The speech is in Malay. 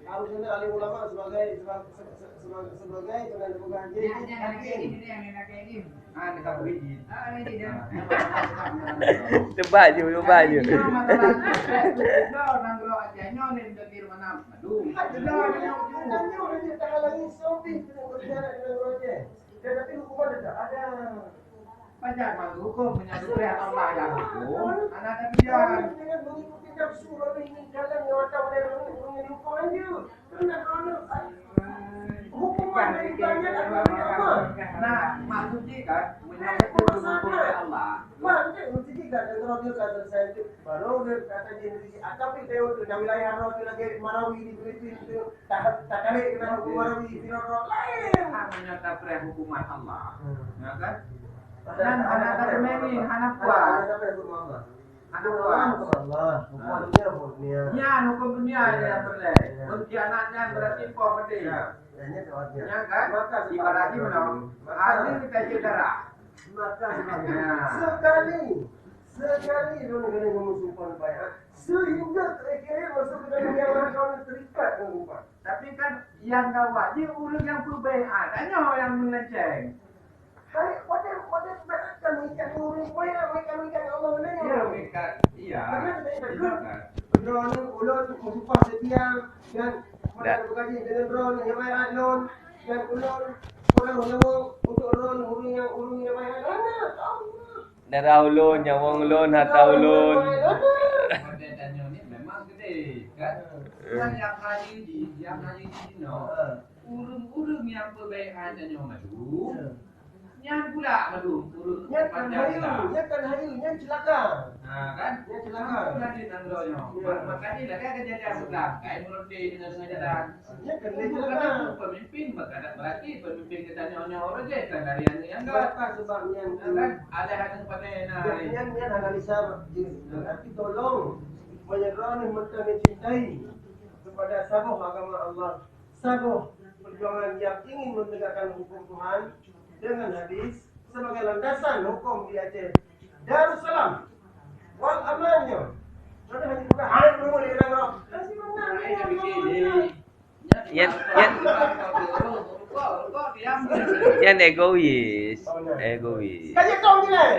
Harus ini alim ulama sebagai tenaga pengganti. Tebak je. Tetapi hukuman tidak ada. Banyak hukum menyangkut Allah yang hukum. Anak tapi jangan Dengan mengikuti nafsu ini jalan yang macam mana hukum aja. Hukuman dari banyak apa? Nah, maksudnya kan menyangkut hukum Allah. Maksudnya mesti kan kalau dia kata saya baru dia kata jadi tapi dia itu di wilayah roh itu lagi marawi di itu tak kali kena hukum marawi di roh lain. Menyatakan hukuman Allah. Ya kan? Dan anak termeni, anak kuat. Anak kuat. Allah, hukum dunia. Ya, hukum dunia yang boleh. Pengkhianatnya berarti poverty. Ya, ini soalnya. Ya kan? Ibaratnya menang. Hasil kita cedera. Maka Ya. sekali dulu kena mengusulkan bayar sehingga terakhir masuk ke dalam yang akan terikat dengan upah. Tapi kan yang gawat dia ulun yang perbaikan. Tanya yang melenceng. Hai, pada kami ikan urus bayar mereka Allah menanya. Ya, mereka. Iya. Ulun musufah setiap dan mana bergaji dengan ron yang bayar non dan ulun orang untuk ron urung yang bayar mana? Darah ulun, nyawang ulun, harta ulun. Pada tanya ni memang gede kan. Kan yang hari di no. Urung yang perbaikan tanya madu. Yang pula madu, urung panjang. Yang celaka. Nah kan, Yang celaka. Kan di tandronya. Makanya dah kan kejadian sebelah. Kain melodi dengan sajaran. Yang kena Bukan celaka. aku pemimpin, maka berarti pemimpin kita nyonya orang je kan dari yang enggak. Apa sebabnya? Kan ada yang pada Yang analisa berarti tolong menyerahkan mereka mencintai kepada sabuh agama Allah, sabuh perjuangan yang ingin menegakkan hukum Tuhan dengan hadis sebagai landasan hukum di Aceh Darussalam wal amannya. Mana hanya bukan hal boleh orang. Kasih mana? Yan egois. Kaje kau ni lah.